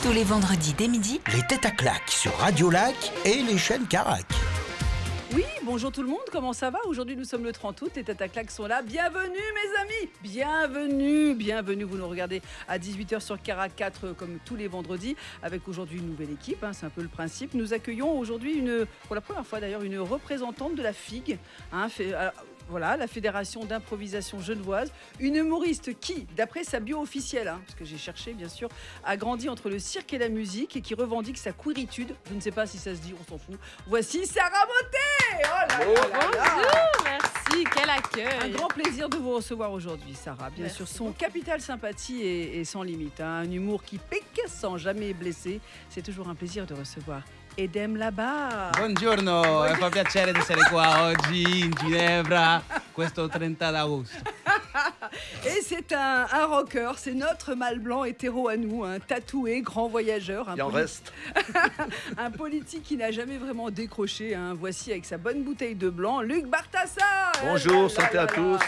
Tous les vendredis dès midi, Les têtes à claques sur Radio Lac et les chaînes Carac. Oui, bonjour tout le monde, comment ça va? Aujourd'hui nous sommes le 30 août, les têtes à claques sont là. Bienvenue mes amis, bienvenue, vous nous regardez à 18h sur Carac 4 comme tous les vendredis avec aujourd'hui une nouvelle équipe, c'est un peu le principe. Nous accueillons aujourd'hui pour la première fois d'ailleurs, une représentante de la FIG, voilà, la Fédération d'improvisation genevoise, une humoriste qui, d'après sa bio officielle, parce que j'ai cherché bien sûr, a grandi entre le cirque et la musique et qui revendique sa queeritude. Je ne sais pas si ça se dit, on s'en fout. Voici Sarah Motet. Oh là là là là. Bonjour, merci, quel accueil. Un grand plaisir de vous recevoir aujourd'hui, Sarah. Bien Merci sûr, son beaucoup. capital sympathie est sans limite. Un humour qui pique sans jamais blesser. C'est toujours un plaisir de recevoir Edem là-bas. Buongiorno, mi fa piacere di essere qua oggi in Ginevra, questo 30 d'agosto. Et c'est un rocker, c'est notre mâle blanc hétéro à nous, un tatoué, grand voyageur. Il en reste. Un politique qui n'a jamais vraiment décroché. Voici avec sa bonne bouteille de blanc, Luc Bartassa. Bonjour, santé à tous.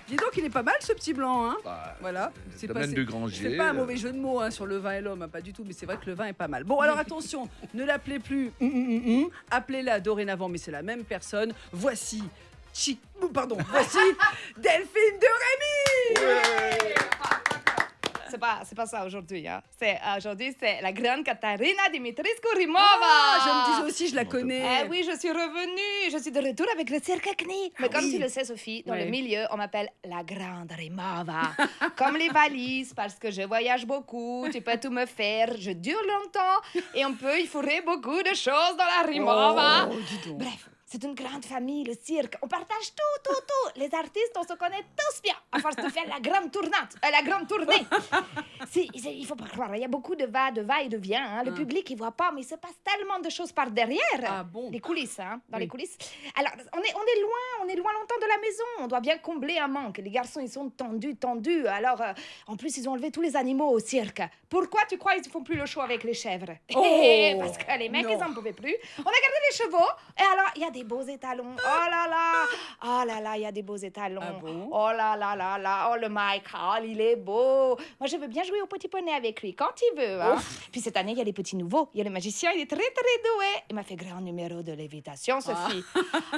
Dis donc, il est pas mal ce petit blanc. Bah, Voilà. le domaine du Grangier. C'est pas un mauvais jeu de mots sur le vin et l'homme, pas du tout, mais c'est vrai que le vin est pas mal. Bon, alors attention, ne l'appelez plus appelez-la dorénavant, mais c'est la même personne. Voici voici Delphine de Rémy. C'est pas ça aujourd'hui. Aujourd'hui, c'est la grande Katarina Dimitrescu-Rimova. Je me disais aussi, je la connais. Eh oui, je suis revenue. Je suis de retour avec le cirque CNI. Mais comme oui. tu le sais, Sophie, dans Ouais. le milieu, on m'appelle la grande Rimova. Comme les valises, parce que je voyage beaucoup. Tu peux tout me faire. Je dure longtemps. Et on peut y fourrer beaucoup de choses dans la Rimova. Oh, dis donc. Bref. C'est une grande famille, le cirque. On partage tout. Les artistes, on se connaît tous bien. À force de faire la grande tournée. Il faut pas croire. Il y a beaucoup de va et de vient. Le public, il voit pas, mais il se passe tellement de choses par derrière. Ah bon? Les coulisses, dans Oui. les coulisses. Alors, on est loin longtemps de la maison. On doit bien combler un manque. Les garçons, ils sont tendus. Alors, en plus, ils ont enlevé tous les animaux au cirque. Pourquoi tu crois qu'ils font plus le show avec les chèvres? Oh, Parce que les mecs, non. ils en pouvaient plus. On a gardé les chevaux. Et alors, il y a des beaux étalons. Oh là là, il y a des beaux étalons. Ah bon? Oh là là, oh le Michael, il est beau. Moi, je veux bien jouer au petit poney avec lui quand il veut. Puis cette année, il y a les petits nouveaux. Il y a le magicien, il est très doué. Il m'a fait grand numéro de lévitation, Sophie.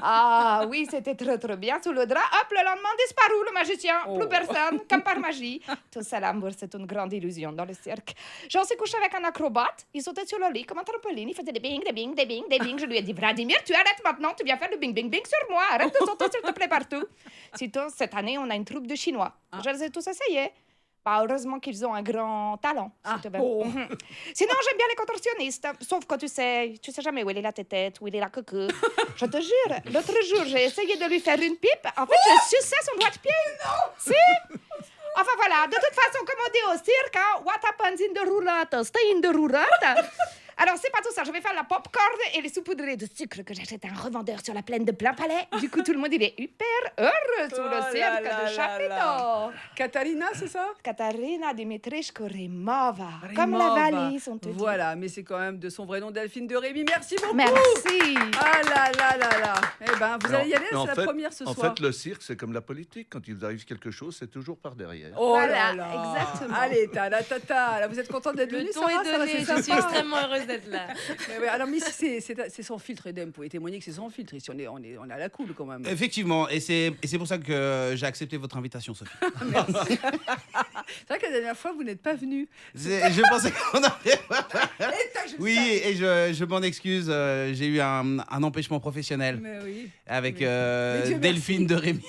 Ah oui, c'était très bien sous le drap. Hop, le lendemain, disparu le magicien. Oh. Plus personne, comme par magie. Tout ça, l'amour, c'est une grande illusion dans le cirque. J'en suis couché avec un acrobate. Il sautait sur le lit comme un trampoline. Il faisait des bing. Je lui ai dit, Vladimir, tu arrêtes maintenant. Tu viens faire le bing sur moi. Arrête de sauter, s'il te plaît, partout. Sinon, cette année, on a une troupe de Chinois. Je les ai tous essayés. Bah, heureusement qu'ils ont un grand talent. s'il te plaît. Sinon, j'aime bien les contorsionnistes. Sauf que tu sais jamais où il est la tête, où il est la queue. Je te jure, l'autre jour, j'ai essayé de lui faire une pipe. En fait, je suçais son doigt de pied. Non. Si. Enfin voilà, de toute façon, comme on dit au cirque, what happens in the roulette, stay in the roulette. Alors, c'est pas tout ça. Je vais faire la popcorn et les saupoudrées de sucre que j'achète à un revendeur sur la plaine de Plein Palais. Du coup, tout le monde, il est hyper heureux sous le cirque de Chapiteau. Katarina, c'est ça? Katarina Dimitrescu-Rimova. Comme la Rimova. valise, on te dit. Voilà, mais c'est quand même de son vrai nom, Delphine de Rémy. Merci beaucoup. Merci. Ah là. Eh ben, vous allez y aller, Mais c'est la première ce en soir. fait, le cirque, c'est comme la politique. Quand il vous arrive quelque chose, c'est toujours par derrière. Oh Voilà, là là. exactement. Allez, là, vous êtes contente d'être venue, Le ton Sarah? est Ça va, donné, c'est je suis sympa. extrêmement heureuse d'être là. Mais ouais, alors, mais c'est sans filtre, Edem. Vous pouvez témoigner que c'est sans filtre. Ici, on est à la cool quand même. Effectivement, et c'est pour ça que j'ai accepté votre invitation, Sophie. C'est vrai que la dernière fois, vous n'êtes pas venu. Je pensais qu'on avait... Oui, et je m'en excuse, j'ai eu un empêchement professionnel Mais oui. avec Mais Dieu Delphine de Rémy.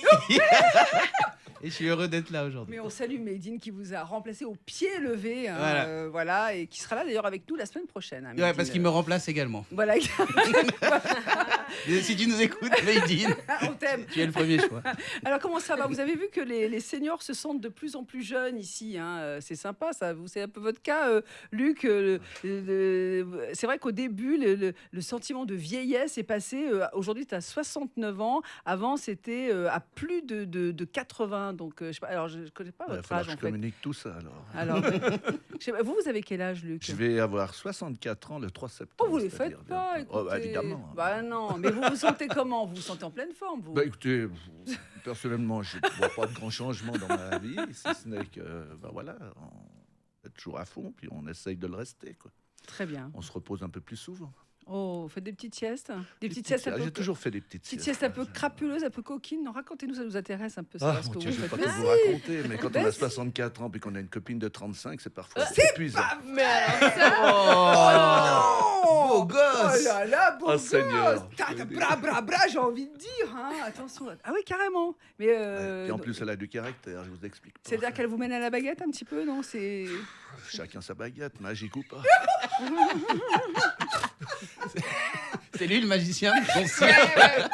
Et je suis heureux d'être là aujourd'hui. Mais on salue Médine qui vous a remplacé au pied levé. Voilà. Et qui sera là d'ailleurs avec nous la semaine prochaine. Ouais, Médine. parce qu'il me remplace également. Voilà. Si tu nous écoutes, Maïdine, On t'aime. tu es le premier choix. Alors comment ça va? Vous avez vu que les seniors se sentent de plus en plus jeunes ici. C'est sympa ça. C'est un peu votre cas, Luc. C'est vrai qu'au début, le sentiment de vieillesse est passé. Aujourd'hui, tu as 69 ans. Avant, c'était à plus de 80. Donc, je sais pas. Alors, je connais pas Il va votre falloir âge que en je fait. communique tout ça alors. Alors, je sais pas, vous avez quel âge, Luc? Je vais avoir 64 ans le 3 septembre. Oh, vous les c'est-à-dire faites pas, bientôt. Oh, bah, écoutez. évidemment. Bah non, mais vous vous sentez comment? Vous vous sentez en pleine forme, vous? Bah écoutez, personnellement, je ne vois pas de grand changement dans ma vie, si ce n'est que, bah voilà, être toujours à fond, puis on essaye de le rester, quoi. Très bien. On se repose un peu plus souvent. Oh, vous faites des petites siestes? Des petites siestes un peu... J'ai toujours fait des petites siestes un peu crapuleuses, un peu coquines. Non, racontez-nous, ça nous intéresse un peu. Ah, Ça, ce mon que Dieu, vous je vais faites. pas tout Mais vous si. raconter, mais quand on Mais a si. 64 ans puis qu'on a une copine de 35, c'est parfois épuisant. Mais alors ça... Oh, Beau gosse. Oh là là, beau Oh, gosse. Seigneur. Bra, j'ai envie de dire. Hein. Attention. Ah oui, carrément. Mais Et en plus, elle a du caractère, je vous explique pas. c'est-à-dire qu'elle vous mène à la baguette un petit peu, non? C'est... Chacun sa baguette, magique ou pas. C'est lui le magicien de son cirque.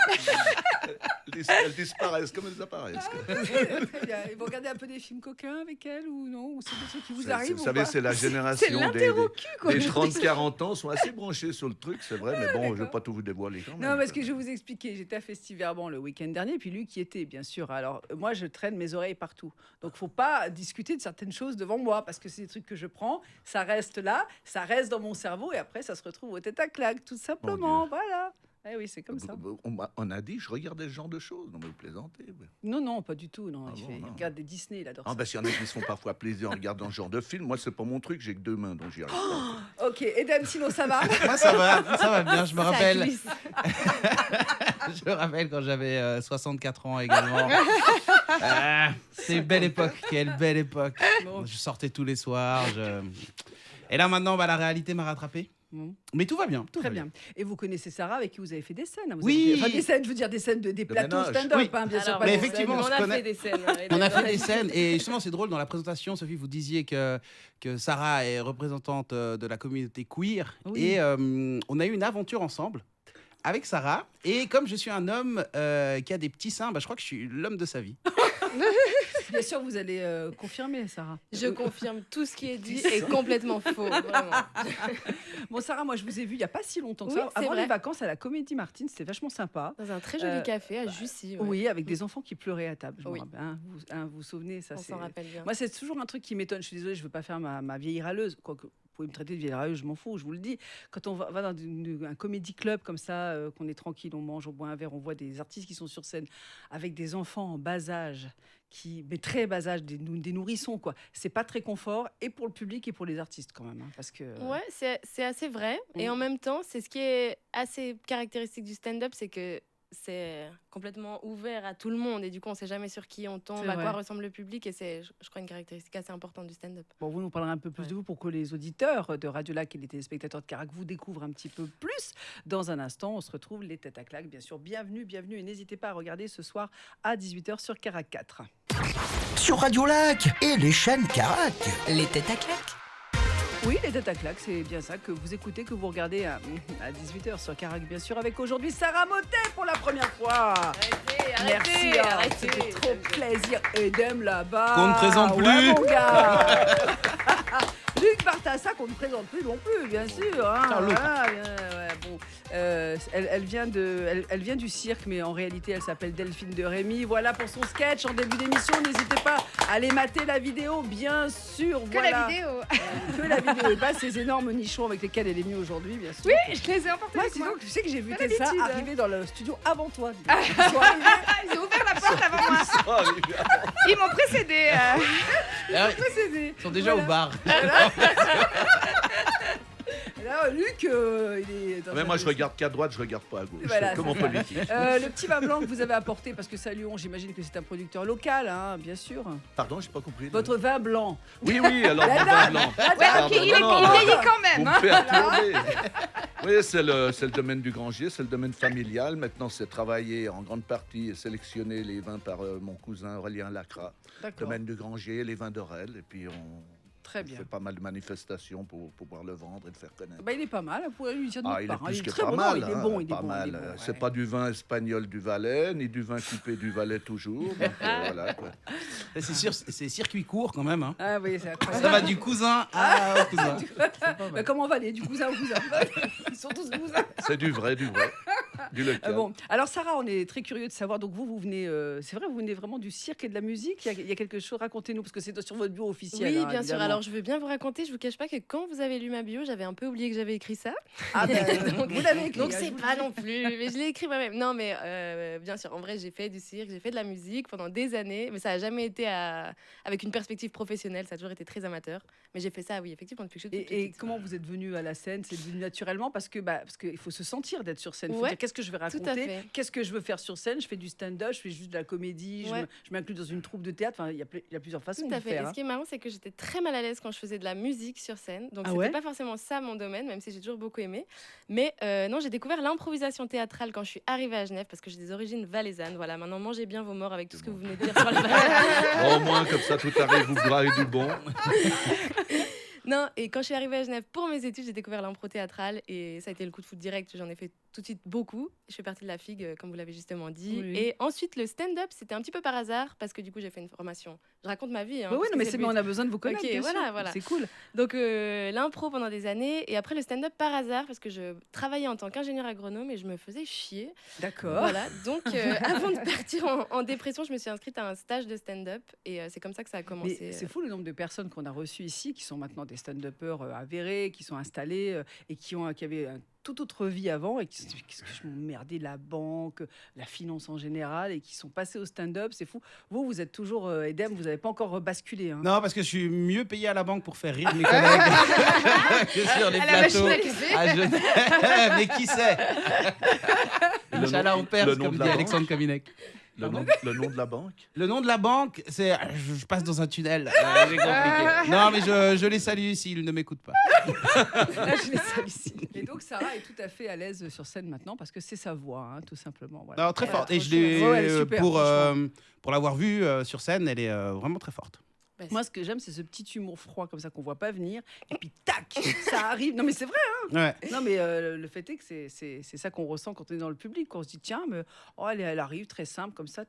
Elles disparaissent comme elles apparaissent. quoi. Très bien. Et vous regardez un peu des films coquins avec elle ou non? Ou c'est des trucs qui vous arrivent Vous ou savez, pas? c'est la C'est génération l'interro-cul, quoi. des 30-40 ans sont assez branchés sur le truc, c'est vrai, mais bon, je ne vais pas tout vous dévoiler quand même. Non, parce que je vais vous expliquer. J'étais à Festiverban le week-end dernier, puis lui qui était, bien sûr. Alors, moi, je traîne mes oreilles partout. Donc, faut pas discuter de certaines choses devant moi, parce que c'est des trucs que je prends, ça reste là, ça reste dans mon cerveau, et après, ça se retrouve au tête à claque, tout simplement. Voilà. Eh oui, c'est comme ça. On a dit, je regardais ce genre de choses. Non, mais vous plaisantez. Ouais. Non, non, pas du tout. Non, Ah bon, il non. regarde des Disney, il adore Ah, ça. bah, s'il y en a qui se font parfois plaisir en regardant ce genre de film, moi, c'est pas mon truc, j'ai que 2 mains, donc j'y arrive pas. Ok, et Dame Sino, ça va? Moi, ça va bien. Je me Ça rappelle, glisse. je me rappelle quand j'avais 64 ans également. C'est une belle époque. Quelle belle époque. Bon. Je sortais tous les soirs. Et là, maintenant, la réalité m'a rattrapé. Bon. Mais tout va bien. Tout Très va bien. Et vous connaissez Sarah avec qui vous avez fait des scènes. Hein, vous Oui. avez fait- enfin, des scènes, je veux dire des scènes des plateaux ménage. stand-up, Oui. hein, bien sûr. Alors, Pas Mais des effectivement, scènes. on se on a connaît. fait des scènes. On a fait des scènes et justement c'est drôle dans la présentation, Sophie, vous disiez que Sarah est représentante de la communauté queer Oui. et on a eu une aventure ensemble avec Sarah et comme je suis un homme qui a des petits seins, je crois que je suis l'homme de sa vie. Bien sûr, vous allez confirmer, Sarah. Je confirme, tout ce qui est dit est complètement faux, vraiment. Bon, Sarah, moi, je vous ai vu il n'y a pas si longtemps que Oui, ça. c'est Avant vrai. les vacances à la Comédie Martine, c'était vachement sympa. Dans un très joli Euh, café à Jussy. ouais. Oui, avec des enfants qui pleuraient à table. Je me Oui. rappelle, hein. Vous vous souvenez, ça On c'est. s'en rappelle bien. Moi, c'est toujours un truc qui m'étonne. Je suis désolée, je ne veux pas faire ma vieille râleuse. Quoique, vous pouvez me traiter de vieille râleuse, je m'en fous, je vous le dis. Quand on va dans un comédie club comme ça, qu'on est tranquille, on mange, on boit un verre, on voit des artistes qui sont sur scène avec des enfants en bas âge, mais très bas âge, des nourrissons, quoi. C'est pas très confort, et pour le public et pour les artistes, quand même. Hein, parce que. Ouais, c'est assez vrai. Et Mm. en même temps, c'est ce qui est assez caractéristique du stand-up, c'est que c'est complètement ouvert à tout le monde. Et du coup, on ne sait jamais sur qui on tombe, C'est à vrai. quoi ressemble le public. Et c'est, je crois, une caractéristique assez importante du stand-up. Bon, vous nous parlerez un peu plus Ouais. de vous pour que les auditeurs de Radio Lac et les téléspectateurs de Carac vous découvrent un petit peu plus. Dans un instant, on se retrouve les têtes à claque, bien sûr. Bienvenue. Et n'hésitez pas à regarder ce soir à 18h sur Carac 4. Sur Radio Lac et les chaînes Carac. Les têtes à claque. Oui, les têtes à claque, c'est bien ça que vous écoutez, que vous regardez à 18h sur Carac, bien sûr, avec aujourd'hui Sarah Motet pour la première fois. Merci, c'était trop plaisir. Edem là-bas. Qu'on ne présente Ouais, plus. mon gars. Luc Bartassa, qu'on ne présente plus non plus, bien sûr. Hein. Ciao, Luc. Voilà, ouais, bon. Elle vient du cirque, mais en réalité, elle s'appelle Delphine de Rémy. Voilà pour son sketch en début d'émission. N'hésitez pas à aller mater la vidéo, bien sûr. Que voilà. la vidéo. Que la vidéo et pas ces énormes nichons avec lesquels elle est venue aujourd'hui, bien sûr. Oui, je les ai emportés Moi, avec sinon, moi. tu sais que j'ai vu Pas Tessa d'habitude. arriver dans le studio avant toi. Ils sont arrivés. Ils ont ouvert la porte avant moi. Ils m'ont précédé. précédés. Ils sont déjà Voilà. au bar. Là, Luc, il est dans Mais un moi, je dossier. regarde qu'à droite, je regarde pas à gauche. Voilà, C'est comme en c'est ça. politique. Le petit vin blanc que vous avez apporté, parce que ça, Lyon, j'imagine que c'est un producteur local, hein, bien sûr. Pardon, j'ai pas compris. Votre vin blanc. Oui, alors La du vin dame. blanc. La Ouais, dame. ok, il non, non, vieillit quand Vous même. me Hein. faites tourner. Oui, c'est le domaine du grangier, c'est le domaine familial. Maintenant, c'est travailler en grande partie et sélectionner les vins par mon cousin Aurélien Lacra. D'accord. Domaine du grangier, les vins d'Orel. Et puis, on Très bien. fait pas mal de manifestations pour pouvoir le vendre et le faire connaître. Bah, il est pas mal, vous pourrez lui dire de Ah, notre il est part, hein. plus que très pas bon, mal. non, il est hein, bon, il est pas bon, mal. il est bon, C'est ouais. pas du vin espagnol du Valais, ni du vin coupé du Valais toujours. Donc, voilà, quoi. C'est circuit court quand même. Hein. Ah oui, c'est incroyable. Ça va du cousin au cousin. Bah, comment on va aller du cousin au cousin? Ils sont tous cousins. C'est du vrai, du vrai. Du local. Bon, alors Sarah, on est très curieux de savoir. Donc vous venez, c'est vrai, vous venez vraiment du cirque et de la musique. Il y a quelque chose. Racontez-nous parce que c'est sur votre bio officiel. Oui, hein, bien sûr. évidemment. Alors, je veux bien vous raconter. Je vous cache pas que quand vous avez lu ma bio, j'avais un peu oublié que j'avais écrit ça. Ah ben, Donc- vous l'avez écrit. Donc, hein, c'est je vous le pas dis. non plus. Mais je l'ai écrit moi-même. Non, mais bien sûr. En vrai, j'ai fait du cirque, j'ai fait de la musique pendant des années. Mais ça a jamais été avec une perspective professionnelle. Ça a toujours été très amateur. Mais j'ai fait ça, oui, effectivement, depuis que je suis toute Et petite. comment vous êtes venu à la scène? C'est venu naturellement parce qu'il faut se sentir d'être sur scène. Il faut Ouais, dire qu'est-ce que je vais tout à raconter, fait. qu'est-ce que je veux faire sur scène. Je fais du stand-up, je fais juste de la comédie, Ouais. je m'inclus dans une troupe de théâtre. Enfin, il y a plusieurs façons Tout de à le fait. faire. Et hein. ce qui est marrant, c'est que j'étais très mal à l'aise quand je faisais de la musique sur scène. Donc, Ah c'était ouais pas forcément ça mon domaine, même si j'ai toujours beaucoup aimé. Mais non, j'ai découvert l'improvisation théâtrale quand je suis arrivée à Genève parce que j'ai des origines valaisannes. Voilà, maintenant, mangez bien vos morts avec tout ce que vous venez de dire sur les Valaisans. Au moins, comme ça, tout arrive, vous braillez du bon. Non, et quand je suis arrivée à Genève pour mes études, j'ai découvert l'impro théâtrale et ça a été le coup de foudre direct. J'en ai fait tout de suite beaucoup. Je fais partie de la FIG, comme vous l'avez justement dit. Oui. Et ensuite, le stand-up, c'était un petit peu par hasard parce que du coup, j'ai fait une formation. Je raconte ma vie. Hein, Oui, parce que mais c'est c'est le mais but. on a besoin de vous connaître. Ok, bien voilà, sûr. voilà. C'est cool. Donc, l'impro pendant des années et après le stand-up par hasard parce que je travaillais en tant qu'ingénieur agronome et je me faisais chier. D'accord. Voilà, donc avant de partir en dépression, je me suis inscrite à un stage de stand-up et c'est comme ça que ça a Mais commencé. c'est fou le nombre de personnes qu'on a reçues ici qui sont maintenant des stand-uppers avérés, qui sont installés et qui avaient une toute autre vie avant et qui ont merdé la banque, la finance en général et qui sont passés au stand-up. C'est fou. Vous êtes toujours, Edem, vous n'avez pas encore basculé. Hein. Non, parce que je suis mieux payé à la banque pour faire rire mes collègues que sur les À la machine plateaux. à café. à Genève. Mais qui sait Le nom- Inch'Allah, on le perce, nom comme de dit la Alexandre Kavinek. Le nom de la banque. Le nom de la banque, c'est. Je passe dans un tunnel. C'est compliqué. Non, mais je les salue s'ils ne m'écoutent pas. Je les salue ici. Et donc Sarah est tout à fait à l'aise sur scène maintenant parce que c'est sa voix, hein, tout simplement. Voilà. Non, très forte. Et je franchement. l'ai. Ouais, elle est super, franchement. Pour l'avoir vue sur scène, elle est vraiment très forte. Bah, Moi, ce que j'aime, c'est ce petit humour froid comme ça qu'on voit pas venir. Et puis, tac, ça arrive. Non, mais c'est vrai. Ouais. Non, mais le fait est que c'est ça qu'on ressent quand on est dans le public. Quand on se dit, tiens, mais, oh, elle arrive très simple comme ça,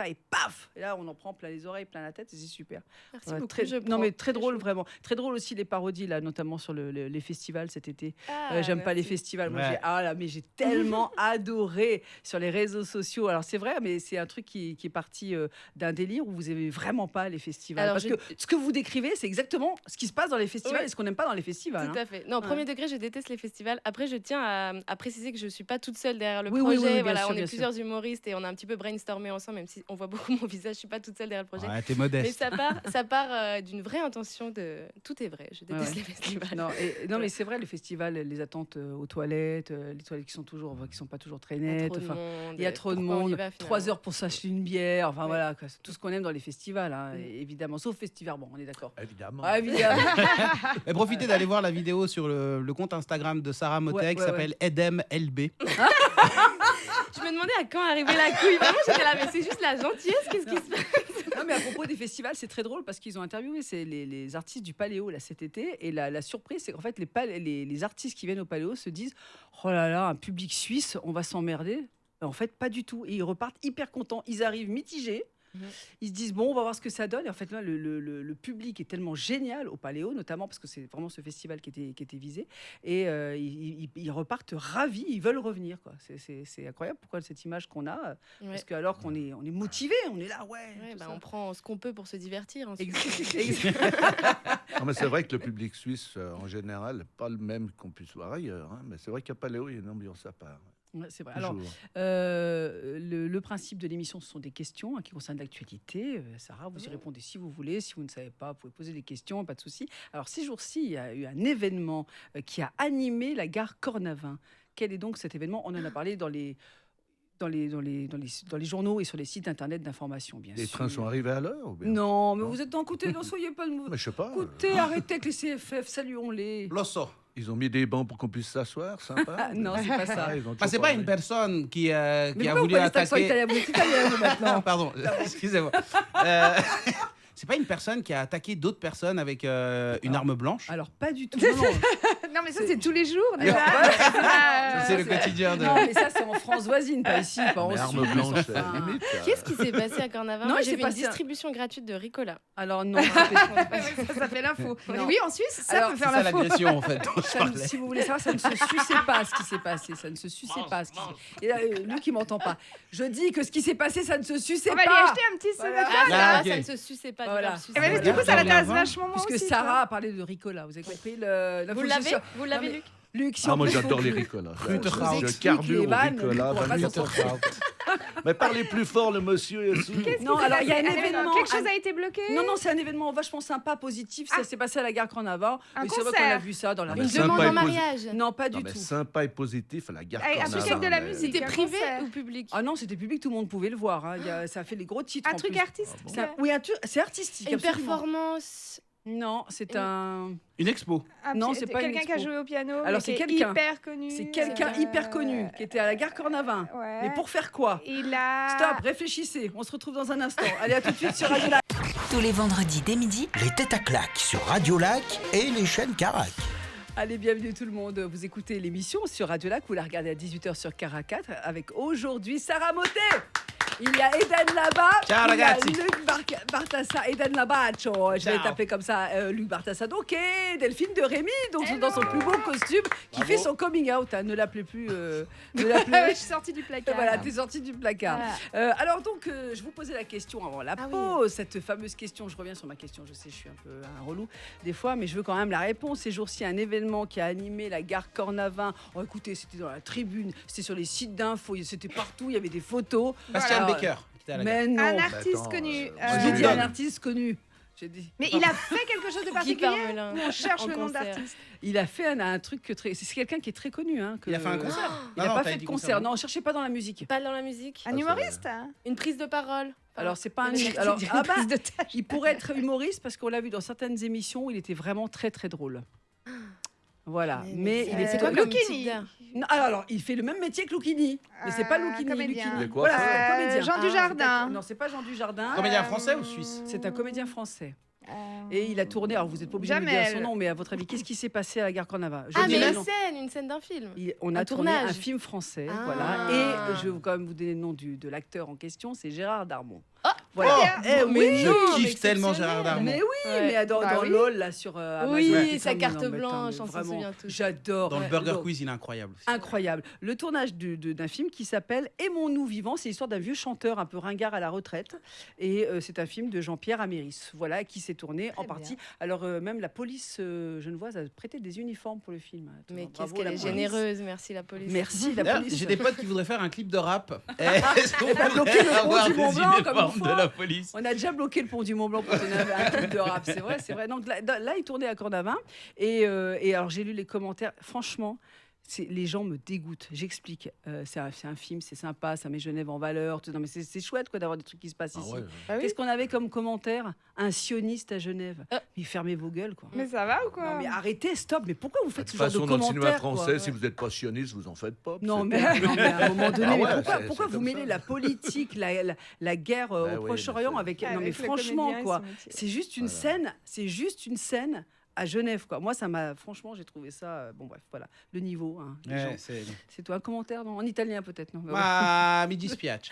et paf. Et là, on en prend plein les oreilles, plein la tête, et c'est super. Merci Ouais, beaucoup. très, je non, prends. mais très drôle, chou. vraiment. Très drôle aussi les parodies, là, notamment sur les festivals cet été. Ah, J'aime pas les merci. festivals. Moi, Ouais. mais j'ai tellement adoré sur les réseaux sociaux. Alors, c'est vrai, mais c'est un truc qui est parti d'un délire où vous aimez vraiment pas les festivals. Alors, Parce que ce que vous décrivez, c'est exactement ce qui se passe dans les festivals Oui. et ce qu'on n'aime pas dans les festivals. Tout hein. à fait. Non, Ouais. premier degré, je déteste les festivals. Après, je tiens à préciser que je suis pas toute seule derrière le Oui, oui, projet. oui, bien voilà, sûr, on bien est sûr. plusieurs humoristes et on a un petit peu brainstormé ensemble, même si on voit beaucoup mon visage. Je suis pas toute seule derrière le projet. Ouais, t'es Mais modeste. ça part d'une vraie intention de. Tout est vrai. Je déteste Ouais. les festivals. Non, mais c'est vrai, le festival, les attentes aux toilettes, les toilettes qui sont pas toujours très Il y a nettes. trop de Enfin, monde. il y a trop de Pourquoi on y monde, va, 3 finalement heures pour s'acheter une bière, enfin Ouais. voilà, quoi, c'est tout ce qu'on aime dans les festivals, hein, Mm. évidemment, sauf festival, bon, on est d'accord. Évidemment. Ah, évidemment. Et profitez d'aller voir la vidéo sur le compte Instagram de Sarah Motet Ouais, qui ouais, s'appelle Edem LB. Je me demandais à quand arrivait la couille. Vraiment, j'étais là, mais c'est juste la gentillesse. Qu'est-ce qui se passe? Non, mais à propos des festivals, c'est très drôle parce qu'ils ont interviewé les artistes du Paléo là, cet été. Et la surprise, c'est qu'en fait, les artistes qui viennent au Paléo se disent oh là là, un public suisse, on va s'emmerder. En fait, pas du tout. Et ils repartent hyper contents. Ils arrivent mitigés. Mhm. Ils se disent bon, on va voir ce que ça donne. Et en fait, là, le public est tellement génial au Paléo, notamment parce que c'est vraiment ce festival qui était visé. Et ils repartent ravis. Ils veulent revenir. Quoi. C'est incroyable pourquoi cette image qu'on a. Ouais. Parce que alors qu'on est motivé, on est là, ouais. Ouais, tout bah, ça. on prend ce qu'on peut pour se divertir. Ensuite. Non, mais c'est vrai que le public suisse, en général, n'est pas le même qu'on puisse voir ailleurs. Hein. Mais c'est vrai qu'à Paléo, il y a une ambiance à part. Ouais, c'est vrai. Alors, Toujours. le principe de l'émission, ce sont des questions qui concernent l'actualité. Sarah, vous y répondez si vous voulez. Si vous ne savez pas, vous pouvez poser des questions, pas de souci. Alors, ces jours-ci, il y a eu un événement qui a animé la gare Cornavin. Quel est donc cet événement? On en a parlé dans les journaux et sur les sites internet d'information, bien Les sûr. trains sont arrivés à l'heure ou bien Non, mais Non. vous êtes dans côté, non, soyez pas... Mais je sais pas. Écoutez, arrêtez avec les CFF, saluons-les. L'osso. Ils ont mis des bancs pour qu'on puisse s'asseoir, sympa. Ah, non, c'est pas ça. Ah, ils ont Bah, c'est toujours pas une personne qui a Mais pourquoi voulu vous parlez cet accent attaquer. italien? Vous êtes italien, vous, maintenant. Pardon, excusez-moi. C'est pas une personne qui a attaqué d'autres personnes avec une arme blanche? Alors, pas du tout. Non, non. Non, mais ça, c'est tous les jours, déjà. C'est le quotidien de. Non, mais ça, c'est en France voisine, pas ici, pas en Mais Suisse. arme blanche, c'est Enfin, limite. Qu'est-ce qui s'est passé à Carnaval? Non, Moi, il j'ai s'est vu une passé un- distribution gratuite de Ricola. Alors, non. Ça fait l'info. Non. Oui, en Suisse, ça Alors, peut C'est faire ça l'info. l'agression en fait dont je Ça ne- parlais. si vous voulez savoir, ça ne se suçait pas ce qui s'est passé. Ça ne se suçait pas ce qui s'est... Et là, lui qui m'entend pas. Je dis que ce qui s'est passé, ça ne se suçait On va lui pas. acheter un petit Voilà. soda. Ah, ça Ah, va, ok. ça ne se suçait pas. Voilà. du verbe sucer. Eh ben, Voilà. du coup, ça Regarde l'intéresse bien, vachement moi Puisque aussi. Sarah a parlé de Ricola. Vous avez compris le... Vous l'avez, mais- Luc? Luc, si Ah, on moi peut- j'adore les Ricola. Rutherford. Je Explique carbure les au vannes, Ricola. on va pas bah, s'en sortir. Mais parlez plus fort, le monsieur est sous. Non, alors il y a un Allez, événement. Quelque chose a été bloqué. Non, non, c'est un événement vachement sympa, positif. Ça s'est passé à la gare Carnaval. Un Et c'est vrai concert. qu'on a vu ça dans la Ah, Une mais rue. sympa demande et en posi- mariage. Non, pas Non, du mais tout. sympa et positif à la gare. Un truc avec de la musique. C'était un privé concert. ou public? Ah non, c'était public, tout le monde pouvait le voir. Hein. Ça a fait les gros titres. Un en truc plus. artistique. C'est un- Oui, c'est artistique. Une absolument. performance. Non, c'est Une- un. Une expo. Non, c'est pas une quelqu'un qui a expo. joué au piano. Alors, mais c'est qui est quelqu'un. hyper connu. C'est quelqu'un hyper connu qui était à la gare Cornavin. Ouais. Mais pour faire quoi? Il a. Stop, réfléchissez. On se retrouve dans un instant. Allez, à tout de suite sur Radio Lac. Tous les vendredis dès midi, les têtes à claques sur Radio Lac et les chaînes Carac. Allez, bienvenue tout le monde. Vous écoutez l'émission sur Radio Lac. Vous la regardez à 18h sur Cara 4 avec aujourd'hui Sarah Motet. Il y a Eden là-bas. Ciao, il y a ragazzi. Luc Bartassa. Eden là-bas. Je vais Ciao. t'appeler comme ça, Luc Bartassa. Donc, et Delphine de Rémy, donc dans son plus beau costume, qui fait son coming out. Hein. Ne l'appelez plus. Ne l'appelez Je suis sortie du placard. Voilà, t'es sortie du placard. Voilà. Alors donc, je vous posais la question avant la Ah oui. pause, cette fameuse question. Je reviens sur ma question, je sais, je suis un peu un relou des fois, mais je veux quand même la réponse. Ces jours-ci, un événement qui a animé la gare Cornavin. Oh, écoutez, c'était dans la tribune, c'était sur les sites d'infos, c'était partout, il y avait des photos. Bastien Alors, Becker. qui était à la gare. Mais non, Un artiste attends, connu. j'ai dit J'ai un dit- artiste connu. J'ai dit. Mais il a fait quelque chose de Guy particulier. Parmelin. On cherche En le nom concert. d'artiste. Il a fait un truc que très. C'est quelqu'un qui est très connu. Hein, Il a fait un concert. Il n'a Non, pas t'as fait dit de concert. Non, cherchez pas dans la musique. Pas dans la musique. Un humoriste. Hein. Une prise de parole. Alors c'est pas un. Une Alors Une ah bah, prise de tâche. il pourrait être humoriste parce qu'on l'a vu dans certaines émissions. Il était vraiment très très drôle. Voilà, mais il c'est était quoi le- comme Lucchini. type d'art? Non, alors, il fait le même métier que Lucchini, mais c'est pas Lucchini. comédien. Lucchini. Il est quoi, Voilà, ça c'est un comédien. Jean Ah, Dujardin. Non, c'est pas Jean Dujardin. Comédien français ou suisse? C'est un comédien français. Euh, Et il a tourné. Alors, vous n'êtes pas obligé de me dire Jamel. son nom, mais à votre avis, qu'est-ce qui s'est passé à la gare Cornava? Je Ah, dis mais le nom. une scène d'un film. On a Un tourné tournage. un film français, Ah. voilà. Et je vais quand même vous donner le nom de l'acteur en question, c'est Gérard Darmon. Oh, voilà. bien. Eh oui, Mais Je non, kiffe mais tellement exceptionnel. Gérard Darmon. mais oui, Ouais. mais dans, Bah dans oui. LOL là sur Amazon. Oui, putain, sa mais carte non, mais attends, blanche, mais on s'en vraiment, souvient tous. J'adore. Dans le Ouais, Burger LOL. Quiz, il est incroyable aussi. Incroyable. Le tournage d'un film qui s'appelle Aimons-nous vivants. C'est l'histoire d'un vieux chanteur un peu ringard à la retraite. Et c'est un film de Jean-Pierre Améris. Voilà, qui s'est tourné en Très partie. Alors, même la police genevoise a prêté des uniformes pour le film. Mais Bravo, qu'est-ce qu'elle la est police. généreuse, merci la police. Merci, la D'ailleurs, police. j'ai des potes qui voudraient faire un clip de rap. Est-ce qu'on va bloquer pourrait le pont avoir du des Mont-Blanc comme uniformes il faut. de la police? On a déjà bloqué le pont du Mont-Blanc pour tourner un clip de rap, c'est vrai, c'est vrai. Donc là, il tournait à Cornavin et alors j'ai lu les commentaires. Franchement, les gens me dégoûtent. J'explique. C'est un film, c'est sympa, ça met Genève en valeur. Non mais c'est chouette quoi d'avoir des trucs qui se passent Ah ici. ouais. Ah oui. Qu'est-ce qu'on avait comme commentaire? Un sioniste à Genève. Mais fermez vos gueules quoi. Mais ça va ou quoi? Non mais arrêtez, stop. Mais pourquoi vous De faites toute ce genre de façon, dans le cinéma commentaires français, quoi si vous n'êtes pas sioniste, vous en faites pas. Non C'est mais, tout. non, mais à un moment donné, Ah mais ouais, pourquoi c'est vous comme mêlez ça. la politique, la guerre Bah au oui, Proche-Orient mais avec... Non mais Avec le franchement comédien et quoi, son métier. c'est juste une scène à Genève quoi. Moi ça m'a... Franchement j'ai trouvé ça... bon bref, voilà, le niveau. Hein, les gens. Ouais, c'est... C'est toi un commentaire non? En italien peut-être non? Ma mi dispiace.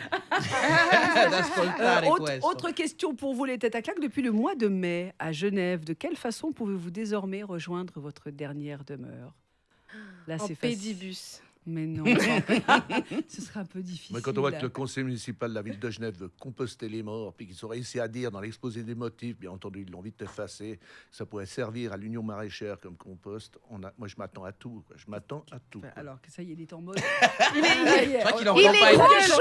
D'ascoltare questo. Autre question pour vous les têtes à claques. Depuis le mois de mai à Genève, de quelle façon pouvez-vous désormais rejoindre votre dernière demeure? Là En c'est facile. pédibus. Mais non, ce serait un peu difficile. Mais quand on voit que le conseil municipal de la ville de Genève veut composter les morts, puis qu'ils ont réussi à dire dans l'exposé des motifs, bien entendu, ils l'ont vite effacé, ça pourrait servir à l'Union maraîchère comme compost. Moi, je m'attends à tout. Quoi. Je m'attends à tout. Enfin, quoi. alors que ça y est, il est en mode. Je crois qu'il en Il prend est pas grand une.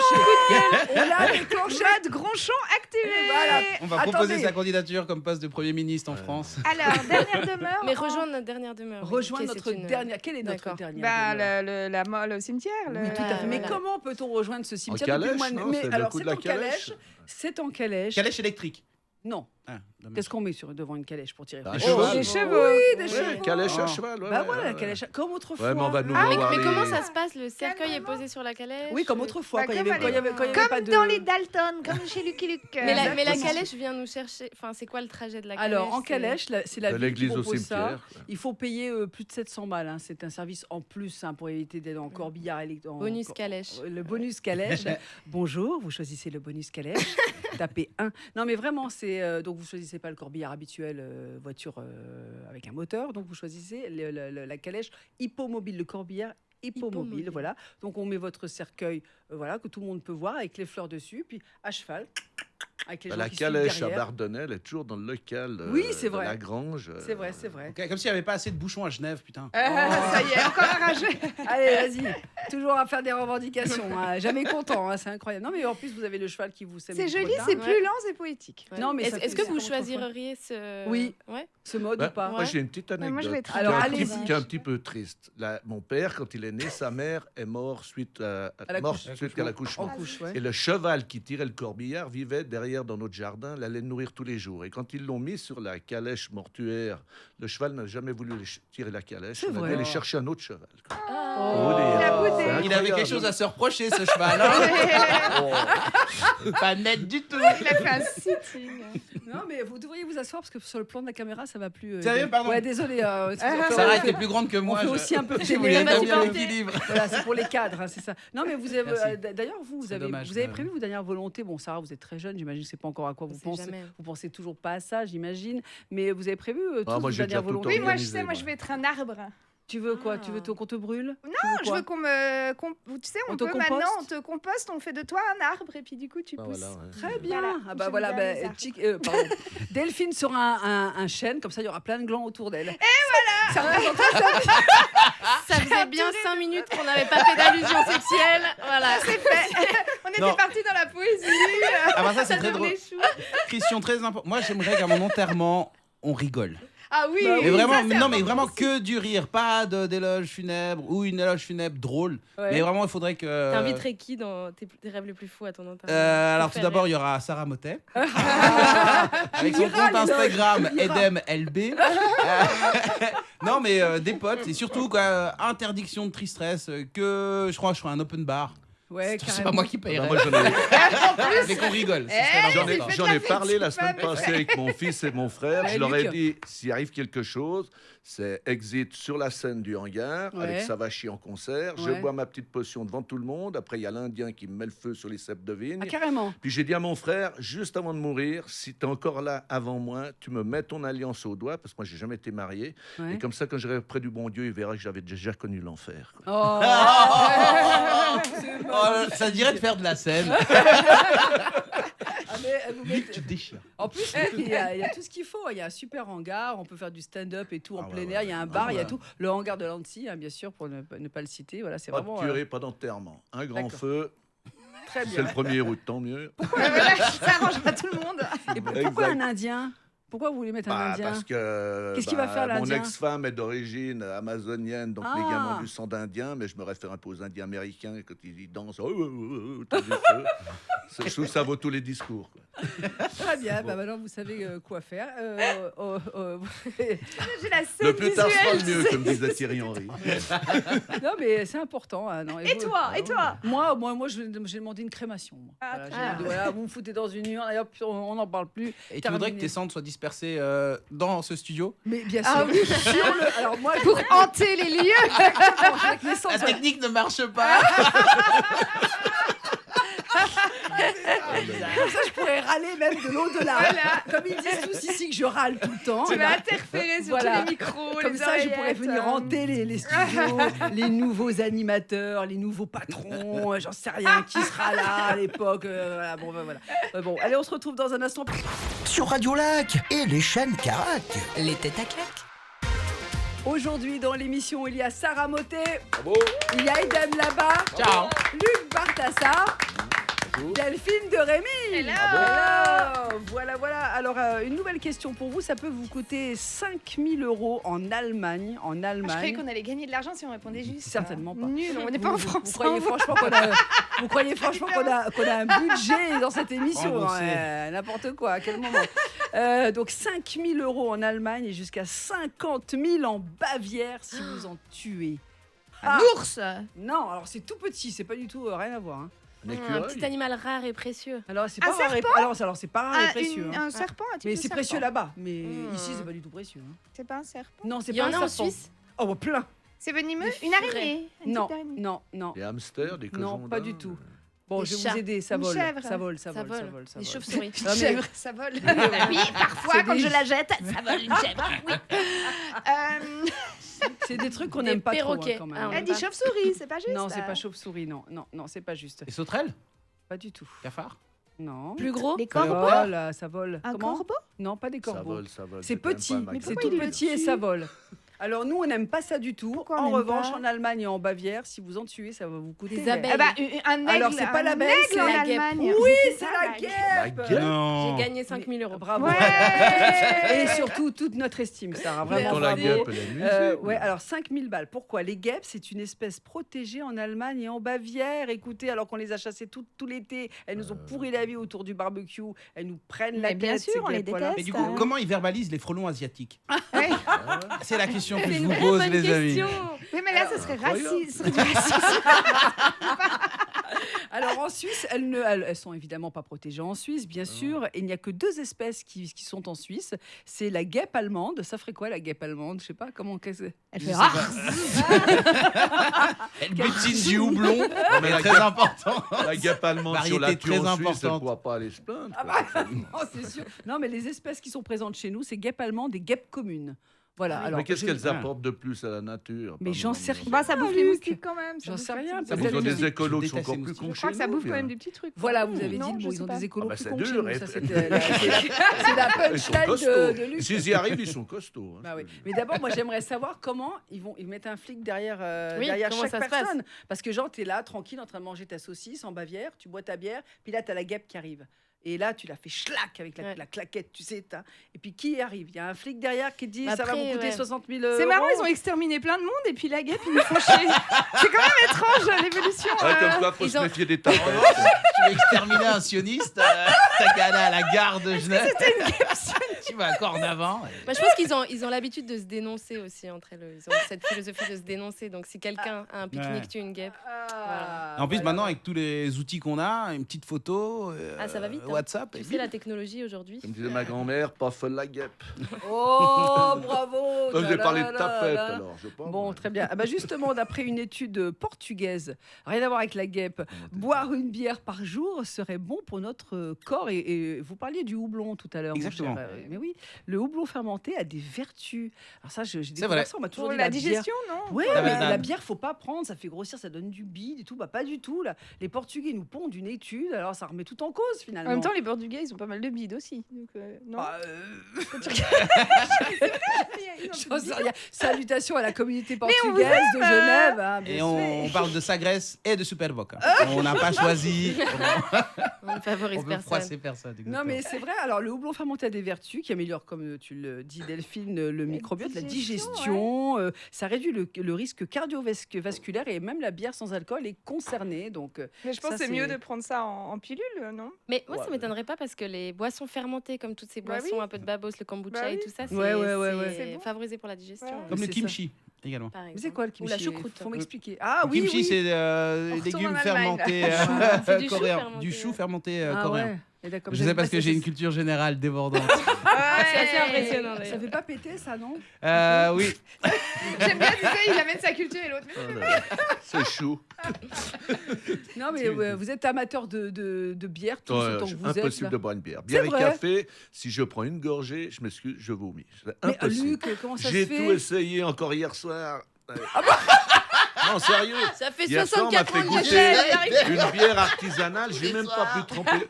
On a déclenché. Mode Gronchon activé. Voilà. On va Attendez. proposer sa candidature comme poste de Premier ministre en France. Alors, dernière demeure. Mais rejoindre notre dernière demeure. oui. Rejoindre Ok, notre c'est une- dernière. Quelle est notre D'accord. dernière Bah, demeure la molle au cimetière. Oui, tout à fait. Mais voilà. comment peut-on rejoindre ce cimetière En depuis le mois calèche, de non? mai? C'est le Alors, coup de c'est la en calèche. calèche. C'est en calèche. Calèche électrique. Non. Ah, dommage. Qu'est-ce qu'on met devant une calèche pour tirer Un fort? cheval. Des chevaux. Oui, des Ouais, chevaux. calèche à Oh. cheval. ouais, Bah ouais, voilà, la ouais. calèche, comme autrefois. Ouais, mais on va nous Mais, voir mais les- comment ça se passe? Le cercueil est Carrément. posé sur la calèche? Oui, comme autrefois, Bah, quand il y comme avait, quand il y avait, quand il y avait Comme pas de... dans les Dalton, comme chez Lucky Luke. Mais la Exactement. calèche vient nous chercher. Enfin, c'est quoi le trajet de la calèche? Alors, en C'est- calèche, c'est la De ville qui l'église au propose ça. cimetière. quoi. Il faut payer plus de 700 balles. Hein. C'est un service en plus pour éviter d'être en corbillard électrique. Bonus calèche. Le bonus calèche. Bonjour, vous choisissez le bonus calèche. Tapez 1. Non, mais vraiment, c'est donc vous choisissez pas le corbillard habituel, voiture avec un moteur. Donc vous choisissez la calèche hippomobile, le corbillard hippomobile. Hippomobile. Voilà. Donc on met votre cercueil, voilà, que tout le monde peut voir avec les fleurs dessus, puis à cheval. Avec les Bah, gens la qui suivent calèche à derrière. Bardonnay, elle est toujours dans le local Oui, c'est de vrai. la Grange. C'est vrai, c'est vrai. Ok, comme s'il n'y avait pas assez de bouchons à Genève, putain. Ça y est, encore un rageux. Allez, vas-y. Toujours à faire des revendications. Hein. Jamais content, hein, c'est incroyable. Non, mais en plus, vous avez le cheval qui vous sème C'est du joli, crottin. c'est Ouais. plus lent, c'est poétique. Ouais. Non, mais ça est-ce fait- que vous c'est comme autrefois. choisiriez ce. Oui. Ouais. Ce mode Bah, ou pas Moi, Ouais. j'ai une petite Mais anecdote. moi, je vais être qui est Alors, un allez-y. petit- qui est un petit peu triste. Mon père, quand il est né, sa mère est morte suite à l'accouchement. En couche, ouais. Et le cheval qui tirait le corbillard vivait derrière dans notre jardin, l'allait nourrir tous les jours. Et quand ils l'ont mis sur la calèche mortuaire, le cheval n'a jamais voulu tirer la calèche. C'est On a vrai. dû aller chercher un autre cheval. quoi. Ah. Pour vous dire. Il a boudé. C'est Il avait incroyable. quelque chose à se reprocher, ce cheval. Hein. Pas net du tout. Il a fait un sitting. Non, mais vous devriez vous asseoir parce que sur le plan de la caméra, ça va plus. Sérieux, pardon. Ouais, désolé. Sarah était plus grande que moi. fait aussi un peu de Je voulais télé. établir Vas-y, l'équilibre. Voilà, c'est pour les cadres, hein, c'est ça. Non, mais vous avez. Merci. D'ailleurs, vous C'est avez, dommage, vous avez mais- prévu vos dernières volontés. Bon, Sarah, vous êtes très jeune, j'imagine que c'est pas encore à quoi vous On sait pensez. jamais. Vous pensez toujours pas à ça, j'imagine. Mais vous avez prévu toutes moi, vos j'ai déjà dernières tout volontés. Oui, moi je organisé, sais, moi moi. je vais être un arbre. Tu veux quoi? Ah. Tu veux qu'on te brûle? Non, Tu veux je quoi veux qu'on me. Tu sais, On on te peut composte maintenant, on te composte, on fait de toi un arbre et puis du coup tu Ah, pousses. voilà, ouais. Très bien. Voilà, Ah bah j'aime voilà, bien les arbres. pardon. Delphine sera un chêne, comme ça il y aura plein de glands autour d'elle. Ça faisait bien 5 minutes qu'on n'avait pas fait d'allusion sexuelle. Voilà. C'est fait. On était Non. parti dans la poésie. Ah bah ça, c'est Ça très drôle. devenait chou. Question très importante. Moi, j'aimerais qu'à mon enterrement, on rigole. Ah oui, Bah Mais oui, vraiment, ça, c'est non, mais important vraiment aussi. que du rire, pas d'éloge funèbre ou une éloge funèbre drôle. Ouais. Mais vraiment, il faudrait que. T'inviterais qui dans tes rêves les plus fous à ton enterrement? Alors Pour tout faire d'abord, rire. il y aura Sarah Motet avec son compte Instagram EdemLB. Non mais des potes et surtout quoi, interdiction de tristesse, que je crois que je ferai un open bar. Ouais, C'est carrément. pas moi qui Bah, payerai, moi, mais qu'on rigole. ce Eh, serait J'en l'enfer. ai, fait j'en de la ai parlé la fête, semaine c'est pas passée avec mon fils et mon frère. Ouais, Je leur ai Luc. dit, s'il arrive quelque chose, c'est exit sur la scène du hangar Ouais. avec Savachi en concert. Je Ouais. bois ma petite potion devant tout le monde. Après, il y a l'Indien qui me met le feu sur les cèpes de vigne. Ah, carrément. Puis j'ai dit à mon frère, juste avant de mourir, si tu es encore là avant moi, tu me mets ton alliance au doigt, parce que moi, j'ai jamais été marié. Ouais. Et comme ça, quand j'irai près du bon Dieu, il verra que j'avais déjà connu l'enfer. quoi. Oh. Oh, ça dirait de faire de la scène. Ah, mais vous mettez- Tu te déchires. En plus, il y a tout ce qu'il faut. Il y a un super hangar, on peut faire du stand-up et tout en Ah ouais, plein ouais, air. Il y a un ouais. bar, Ah il y a ouais. tout. Le hangar de Lancy, hein, bien sûr, pour ne pas le citer. Voilà, c'est Pas vraiment de curé, pas d'enterrement. Un grand D'accord. feu, très c'est bien. le 1er août, tant mieux. Voilà, ça arrangera tout le monde. Et pourquoi Exact. un Indien? Pourquoi vous voulez mettre un Bah, Indien? parce que Qu'est-ce qu'il va faire, mon l'Indien? ex-femme est d'origine amazonienne, donc Ah. les gamins du sang d'Indien, mais je me réfère un peu aux Indiens américains quand ils dansent. Autour du feu. Je trouve que ça vaut tous les discours. quoi. Très bien, bah maintenant vous savez quoi faire. J'ai la scène Le plus tard sera le visuelle. mieux, comme disait Thierry Henry. Non, mais c'est important. Hein, non, Et vous- toi, et toi Moi, j'ai demandé une crémation. Moi. Ah, Voilà, très j'ai bien. demandé, voilà, vous me foutez dans une urne, et hop, on n'en parle plus. Et tu voudrais que Terminé. tes cendres soient dispersées dans ce studio. Mais bien sûr. Ah oui. sur le. Alors moi, Pour hanter les lieux. avec mes cendres, La technique ne marche pas. comme ça, je pourrais râler même de l'au-delà. Voilà. Comme ils disent tous ici que je râle tout le temps. Tu eh vas ben, interférer sur Voilà. tous les micros, Comme les ça, je pourrais oreillettes. venir hanter les studios, les nouveaux animateurs, les nouveaux patrons, j'en sais rien, qui sera là à l'époque. Voilà, bon, ben, voilà. Bon, allez, on se retrouve dans un instant. Sur Radio Lac et les chaînes Carac. Les têtes à claques. Aujourd'hui, dans l'émission, il y a Sarah Motet, Bravo. il y a Edem là-bas, Ciao. Luc Bartassa, Coucou. Delphine de Rémy. Hello. Hello. Voilà. Alors, une nouvelle question pour vous. Ça peut vous coûter 5 000 € en Allemagne. Je croyais qu'on allait gagner de l'argent si on répondait juste. Certainement pas. Nul, on n'est pas en France. Vous croyez franchement qu'on a un budget dans cette émission, Remboursé. n'importe quoi, à quel moment. Donc 5 000 € en Allemagne et jusqu'à 50 000 en Bavière si vous en tuez. Un ours. Non, alors c'est tout petit, c'est pas du tout rien à voir. Hein. Un Un écureuil. petit animal rare et précieux. Alors c'est Un pas rare. Alors c'est pas rare et précieux. Hein. Un serpent, un type Mais de c'est serpent. précieux là-bas. Mais ici c'est pas du tout précieux. Hein. C'est pas un serpent. Non, c'est Il y pas en un a en serpent. Suisse. Oh, bah, plein. C'est venimeux. Des Une furets. araignée. Un Non, type d'araignée. non. Des hamsters, des cochons Non, pas du d'Inde. tout. Bon, Des je vais chats. vous aider, ça Une vole. chèvre. Ça vole. Ça vole. Des vole. chauves-souris. Non, mais- Chèvre, ça vole. Oui, parfois C'est quand des- je la jette, ça vole une chèvre. Oui. C'est des trucs qu'on Des n'aime pas trop perroquets. quand même. Ah, on Elle aime dit pas. chauve-souris, c'est pas juste. Non, c'est pas chauve-souris, non, c'est pas juste. Et sauterelles, Pas du tout. cafards. Non. Plus gros. Des Ça corbeaux. vole, ça vole. Un Comment corbeau. Non, pas des Ça corbeaux. vole. C'est quand même petit, pas un c'est magasin. tout petit et ça vole. Alors nous, on n'aime pas ça du tout. Pourquoi on En n'aime revanche, pas en Allemagne et en Bavière, si vous en tuez, ça va vous coûter. Des abeilles. Eh ben, un aigle. Alors, c'est pas un l'abeille, aigle c'est en la guêpe. Allemagne. Oui, c'est la La guêpe. guêpe. Non. J'ai gagné 5 000 €. Bravo. Ouais. Et surtout, toute notre estime, Sarah. Vraiment, Pourtant, la bravo. guêpe, elle est amusée. Ouais, alors 5 000 balles. Pourquoi? Les guêpes, c'est une espèce protégée en Allemagne et en Bavière. Écoutez, alors qu'on les a chassées tout l'été, elles nous ont pourri la vie autour du barbecue. Elles nous prennent la Mais bien tête. sûr, ces on les guêpes, voilà. Mais du Test, coup, comment ils verbalisent les frelons asiatiques? Ouais. C'est la question que C'est je une vous vraie pose, bonne les amis. question. Oui, mais là, ce serait incroyable. raciste. Ce serait du racisme. Alors en Suisse, elles sont évidemment pas protégées en Suisse, bien sûr. Et il n'y a que 2 espèces qui sont en Suisse. C'est la guêpe allemande. Ça ferait quoi la guêpe allemande? Je sais pas comment. Elle Je fait sais ah. Elle butine du houblon, mais mais la très guêpe- important. La guêpe allemande sur la Variété très en Suisse, elle ne importante. pourra pas aller se plaindre. Ah bah, non, c'est sûr. Non, mais les espèces qui sont présentes chez nous, c'est guêpe allemande et guêpe commune. Voilà. Alors, Mais qu'est-ce je- qu'elles apportent de plus à la nature? Mais j'en sais rien. Bah, ça bouffe les Luc. moustiques quand même. J'en sais rien, Ça Vous bouffe avez des dit- écolos qui je sont déteste encore les plus moustiques. cons Je crois chez que ça nous, bouffe quand bien. même des petits trucs. Voilà, vous avez Non, dit, je bon, sais ils ont pas. des écolos Ah bah, plus c'est cons que chez dur, nous. et- Ça, c'était c'est la Ils sont punchline costauds. de Luc. S'ils y arrivent, ils sont costauds. hein. Bah oui. Mais d'abord, moi, j'aimerais savoir comment ils mettent un flic derrière, Oui, derrière comment chaque ça se passe personne. Parce que genre, t'es là, tranquille, en train de manger ta saucisse en Bavière, tu bois ta bière, puis là, t'as la guêpe qui arrive. Et là, tu la fais schlac avec Ouais. la claquette, tu sais. Et puis, qui arrive? Il y a un flic derrière qui te dit, Bah ça va après, vous coûter ouais. 60 000 euros. C'est marrant, ils ont exterminé plein de monde et puis la guêpe, ils nous font chier. C'est quand même étrange l'évolution. Ah, comme quoi, faut ils se ont- méfier des En tapettes. revanche, tu veux exterminer un sioniste, t'as qu'à aller à la gare de Genève. Tu vas encore en avant. Bah, je pense qu'ils ont l'habitude de se dénoncer aussi entre elles. Ils ont cette philosophie de se dénoncer. Donc si quelqu'un a un pique-nique tue une guêpe. Ah, En plus, voilà. maintenant, avec tous les outils qu'on a, une petite photo, Ah, ça va vite, hein. WhatsApp. Tu et sais bim. la technologie aujourd'hui. Comme disait ma grand-mère, pas folle la guêpe. Oh, bravo. Je vais parler de Ta-la-la-la. tapettes alors. Je sais pas, Bon, moi. très bien. Ah bah justement, d'après une étude portugaise, rien à voir avec la guêpe, boire une bière par jour serait bon pour notre corps. Et vous parliez du houblon tout à l'heure. mon Exactement. cher. Mais oui, le houblon fermenté a des vertus. Alors ça, j'ai C'est découvert vrai. ça. On m'a toujours Pour dit la bière. digestion, non? Ouais, Ah, mais bah, la bière, faut pas prendre, ça fait grossir, ça donne du bide et tout. Bah pas du tout là. Les Portugais nous pondent une étude, alors ça remet tout en cause En finalement. même temps, les Portugais, ils ont pas mal de bides aussi. Donc, non. Bah, Quand tu regardes- j'en sais rien. Salutations à la communauté on vous portugaise de Genève. Hein, bien Et sûr. on parle de Sagres et de Superboc. On n'a pas choisi. On ne favorise On veut personne. froisser personne. Non, mais c'est vrai. Alors, le houblon fermenté a des vertus qui améliorent, comme tu le dis, Delphine, le microbiote, la digestion. Ça réduit le risque cardiovasculaire et même la bière sans alcool est concernée. Donc, Mais je pense Ça, que c'est mieux c'est- de prendre ça en pilule, non? Mais moi, Ouais, ça m'étonnerait pas parce que les boissons fermentées, comme toutes ces Bah boissons oui. un peu de babos, le kombucha Bah et oui. tout ça, c'est Ouais. C'est bon. favorisé pour la digestion. Ouais. Comme le c'est kimchi également. Par mais exemple. c'est quoi le Ou kimchi la choucroute. Faut m'expliquer. Ah Le oui, kimchi, oui. c'est On retourne légumes en Allemagne, là. fermentés C'est du chou coréens. fermenté, Du chou ouais. fermenté Ah coréen. ouais. Et d'accord, Je j'avais sais parce pas- que j'ai ça- une culture générale débordante. C'est assez impressionnant Ça d'ailleurs. fait pas péter ça, non? Oui. J'aime bien, tu sais, il amène sa culture et l'autre. Oh là là, c'est chou. Non, mais vous êtes amateur de bière tous Ouais, autant que c'est vous êtes. impossible là. de boire une bière. Bière et vrai. café, si je prends une gorgée, je m'excuse, je vomis. C'est Mais impossible. Luc, comment ça se J'ai fait? tout essayé encore hier soir. Non, sérieux. Ça fait Hier soir, on m'a 64 fait ans que goûter j'achète. une bière artisanale. J'ai même pas pu tremper.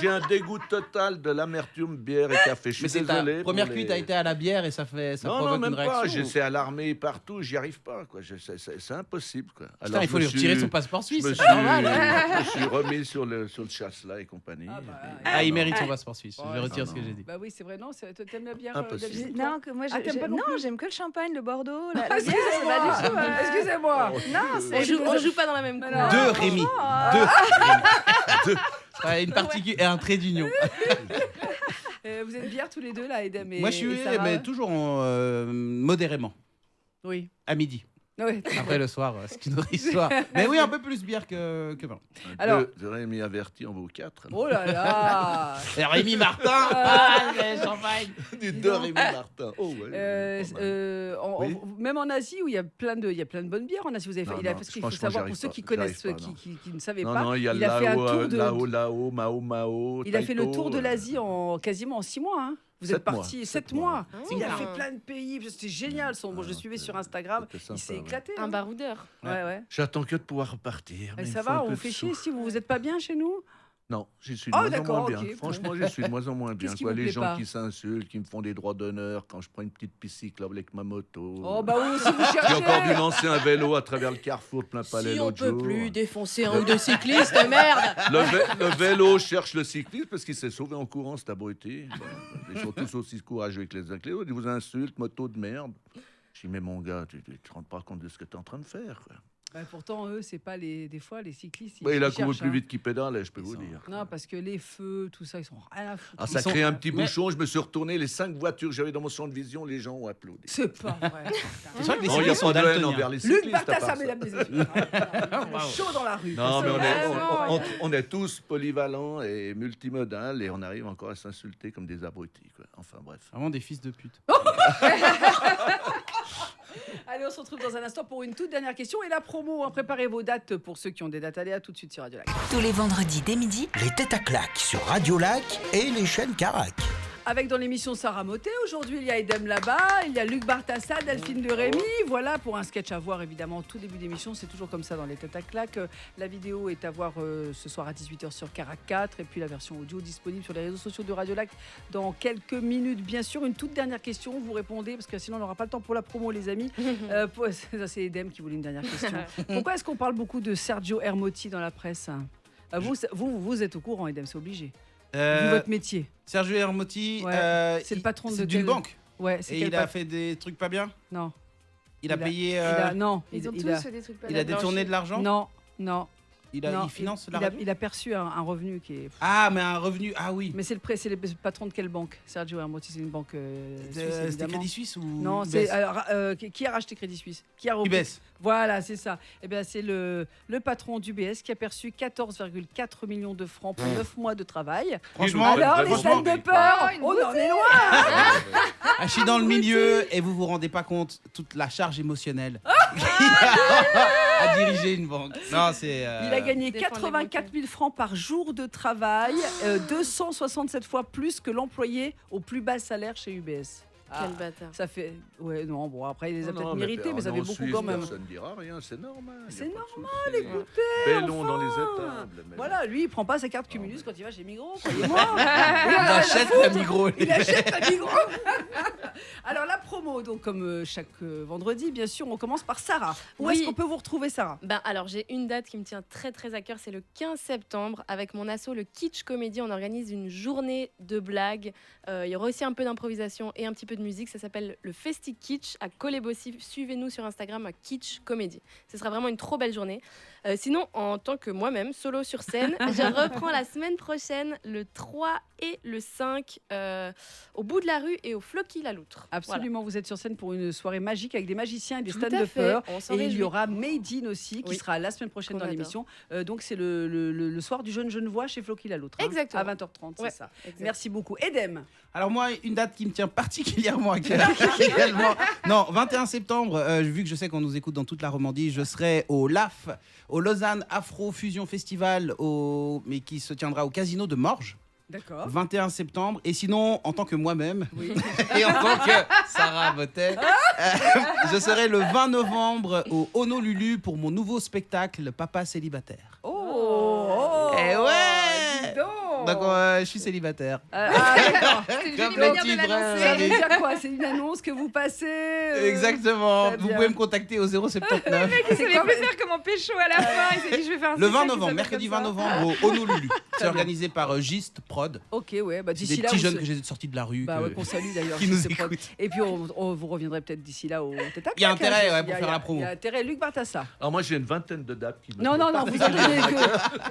J'ai un dégoût total de l'amertume bière et café. Je suis Mais c'est ta désolé. première pour cuite les- a été à la bière et ça Non, provoque même une réaction. pas. J'essaie à l'armée partout. J'y arrive pas. Quoi. C'est impossible. Quoi. Putain, il faut lui retirer son passeport suisse. Je me C'est suis, pas normal. je me suis remis sur le chasse-là et compagnie. Ah bah, Et puis- Ah, il non. mérite son passeport suisse. Je Ouais, retire non, ce que non. j'ai dit. Bah oui, c'est vrai. Non, toi, t'aimes la bière, Impossible. David Non, que moi, Ah, t'aimes pas non non, plus j'aime que le champagne, le Bordeaux, la Ah, bière, c'est pas du tout. Excusez-moi. Non, On joue pas dans la même cour. Non. Deux, Rémi. Deux. Une particule et un trait d'union. Vous êtes bière tous les deux, là, Edem et Moi, je suis et Sarah. mais toujours modérément. Oui. À midi. Oui. Après le soir, c'est une autre histoire. Mais oui, un peu plus bière que vin. Alors- Deux Rémi averti en vaut 4. Oh là là. Et Rémi Martin. Ah, le champagne. Du deux Rémi Martin. Oh, ouais. pas mal. Oui. Même en Asie, où il y a plein de bonnes bières en Asie. Vous avez fait, Non, il a non, fait ce qu'il faut franchement, savoir j'arrive pour ceux pas, qui connaissent, j'arrive pas, qui ne savaient Non, pas. non, il y a il a fait un Lao, tour de. Lao, Mao, Il a fait le Taito, tour de l'Asie en quasiment en 6 mois. Hein. Vous êtes 7 mois, parti 7 7 mois. Ah. Il a fait plein de pays. C'était génial. Bon, je Ah, suivais c'était- sur Instagram. c'était Il sympa, s'est ouais. éclaté. Un hein. baroudeur. Ouais, ouais. J'attends que de pouvoir repartir. mais Et il ça faut un va, peu on de fait sous. chier si vous êtes pas bien chez nous. Non, j'y suis de Oh, moins en d'accord, moins bien. ok. Franchement, je suis de moins en moins bien. Qu'est-ce qui Quoi. vous Les plaît gens pas qui s'insultent, qui me font des droits d'honneur quand je prends une petite pisciclable avec ma moto. Oh bah oui, si vous J'ai cherchez. encore dû lancer un vélo à travers le carrefour de plein palais Si on l'autre peut jour. plus défoncer un ou deux cyclistes, merde. Le vélo cherche le cycliste parce qu'il s'est sauvé en courant, cet abruti. Ils sont tous aussi courageux que les uns que les autres. Ils vous insultent, moto de merde. Je dis, mais mon gars, tu te rends pas compte de ce que tu es en train de faire. Quoi. Bah, pourtant, eux, c'est pas des fois les cyclistes. Ouais, il a ils couru cherchent, plus hein. vite qu'il pédale, je peux vous sont- dire. Non, parce que les feux, tout ça, ils sont rien à foutre. Ah, ça Ils sont- crée un petit mais- bouchon, je me suis retourné, les 5 voitures que j'avais dans mon champ de vision, les gens ont applaudi. C'est pas vrai. C'est vrai que les Non, il y a cyclistes sont pas de haine daltoniens. envers les Luc cyclistes. à Bartassa, part ça. mesdames et messieurs. Chaud dans la rue. Non, mais Vraiment, on est tous polyvalents et multimodales et on arrive encore à s'insulter comme des abrutis. Quoi. Enfin bref. Vraiment des fils de pute. Allez, on se retrouve dans un instant pour une toute dernière question et la promo. Hein. Préparez vos dates pour ceux qui ont des dates. Allez, à tout de suite sur Radio Lac. Tous les vendredis dès midi, Les têtes à claques sur Radio Lac et les chaînes Carac. Avec dans l'émission Sarah Motet, aujourd'hui il y a Edem là-bas, il y a Luc Bartassa, Delphine de Rémy. Voilà pour un sketch à voir évidemment au tout début d'émission, c'est toujours comme ça dans les têtes à claques. La vidéo est à voir ce soir à 18h sur Carac 4 et puis la version audio disponible sur les réseaux sociaux de Radio Lac dans quelques minutes. Bien sûr, une toute dernière question, vous répondez parce que sinon on n'aura pas le temps pour la promo les amis. Ça c'est Edem qui voulait une dernière question. Pourquoi est-ce qu'on parle beaucoup de Sergio Ermotti dans la presse? Vous êtes au courant Edem, c'est obligé. Vu votre métier. Sergio Ermotti, Ouais, c'est le patron de d'une quel- banque. Ouais, c'est Et quel il a pat- fait des trucs pas bien. Non. Il a payé. Non, Ils ont il tous a, fait des trucs pas Il a bien détourné blanchis. de l'argent. non, Non, il finance la radio. il a perçu un revenu qui est. Ah, mais un revenu. Ah oui. Mais c'est le patron de quelle banque? Sergio Ermotti, c'est une banque suisse, C'était évidemment. Crédit Suisse ou Non, UBS? c'est qui a racheté Crédit Suisse? Qui a repris? UBS. Voilà, c'est ça. Eh bien, c'est le patron d'UBS qui a perçu 14,4 millions de francs pour 9 mois de travail. Franchement, Alors, les franchement, scènes de peur, on en est loin. je suis dans le milieu et vous vous rendez pas compte toute la charge émotionnelle à diriger une banque. Non, c'est. Il a gagné Défendre les 84 000 francs par jour de travail, 267 fois plus que l'employé au plus bas salaire chez UBS. Ah, Quel bâtard. ça fait. Ouais, non, bon, après, il les a Non, peut-être non, mérités, mais ça fait en beaucoup Suisse, quand même. Personne ne dira rien, c'est normal. C'est y a pas de normal, souci. écoutez. Bellon dans les enfin. étables. mais Voilà, lui, il prend pas sa carte Cumulus quand il va chez Migros, croyez-moi. Il achète la Migros. Il achète la Migros. Alors, la promo, donc, comme chaque vendredi, bien sûr, on commence par Sarah. Où Oui. est-ce qu'on peut vous retrouver, Sarah? Ben alors j'ai une date qui me tient très très à cœur, c'est le 15 septembre avec mon asso le Kitsch Comedy. On organise une journée de blagues. Il y aura aussi un peu d'improvisation et un petit peu de musique. Ça s'appelle le Festi Kitsch à Colébossi. Suivez-nous sur Instagram à Kitsch Comedy. Ce sera vraiment une trop belle journée. Sinon, en tant que moi-même, solo sur scène, je reprends la semaine prochaine le 3 et le 5 au bout de la rue et au Floki la Loutre. Absolument, vous êtes sur scène pour une soirée magique avec des magiciens et des Tout à stand-uppers. fait, on s'en Et il y réjouit. aura Made in aussi, qui Oui. sera la semaine prochaine Qu'on dans adore. l'émission. Donc c'est le soir du Jeune Genevois chez Floki la Loutre. Exactement. À 20h30, Ouais, c'est ça. exact. Merci beaucoup. Edem. Alors moi, une date qui me tient particulièrement à cœur. également. Non, 21 septembre, vu que je sais qu'on nous écoute dans toute la Romandie, je serai au LAF, au Lausanne Afro Fusion Festival, mais qui se tiendra au Casino de Morges. D'accord. 21 septembre. Et sinon, en tant que moi-même, Oui. et en tant que Sarah Motet, je serai le 20 novembre au Honolulu pour mon nouveau spectacle Papa célibataire. Oh, Eh ouais. dis donc. Donc, je suis célibataire. D'accord. C'est une Comme jolie le manière de titre, l'annoncer. Ça veut dire quoi? C'est une annonce que vous passez Exactement. très Vous bien. pouvez me contacter au 079. Il savait plus faire comment pécho à la fin. Il s'est dit, je vais faire un Le 20 spectacle qui novembre, s'appelle mercredi comme 20 ça. novembre au Honolulu. C'est organisé par Gist Prod. Ok, ouais, bah C'est d'ici des là. petits vous jeunes se- que j'ai sortis de la rue. Bah que- ouais, qu'on salue d'ailleurs. qui nous c'est pas- écoutent. Et puis vous reviendrez peut-être d'ici là au Tête à Il y a Claque, intérêt, hein, ouais, il y pour a- faire la promo. Il y a intérêt, Luc Bartassa. Alors moi j'ai une vingtaine de dates qui me Non, non, non, vous en donnez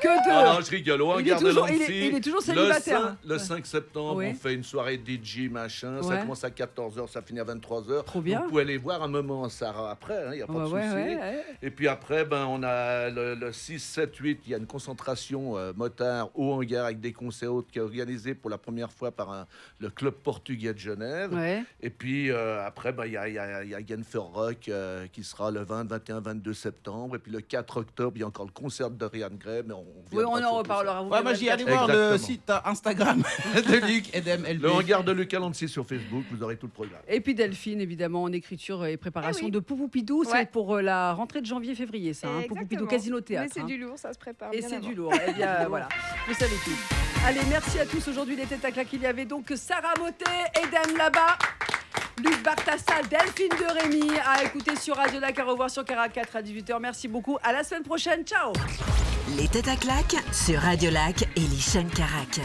que Ah deux. non, je rigole. Au Il est hangar de toujours- Lancy, il est toujours le célibataire. Le 5 septembre, Oui. on fait une soirée DJ machin. Ça Ouais. commence à 14h, ça finit à 23h. Trop bien. Vous pouvez aller voir un moment Sarah après, il n'y a pas de souci. Ouais. Et puis après, ben, on a le 6, 7, 8, il y a une concentration motard au hangar avec des concerts autres qui est organisé pour la première fois par le club portugais de Genève. Ouais. Et puis après, ben, il y a Genfer Rock qui sera le 20, 21, 22 septembre. Et puis le 4 octobre, il y a encore le concert de Dorian Gray. Mais on Oui, on viendra en sur tout reparlera. vous Ouais, moi verrez j'y le allé quatre- voir le Exactement. site Instagram de Luc, Edem, LB. ça. Le hangar de Lucas Lancy sur Facebook, vous aurez tout le programme. Et puis Delphine, évidemment, en écriture et préparation Eh oui. de Poupoupidou. C'est Ouais. pour la rentrée de janvier-février, ça. Hein, Poupoupidou Exactement. Casino Mais Théâtre. c'est hein. du lourd, ça se prépare. Et bien c'est avant. du lourd. Eh bien, voilà, vous savez tout. Allez, merci à tous. Aujourd'hui, les Têtes à Claque, il y avait donc Sarah Motet, Edem là-bas, Luc Bartassa, Delphine de Rémy, à écouter sur Radio Lac, à revoir sur Cara 4 à 18h. Merci beaucoup. À la semaine prochaine. Ciao. Les têtes à claques sur Radio Lac et les chaînes Carac.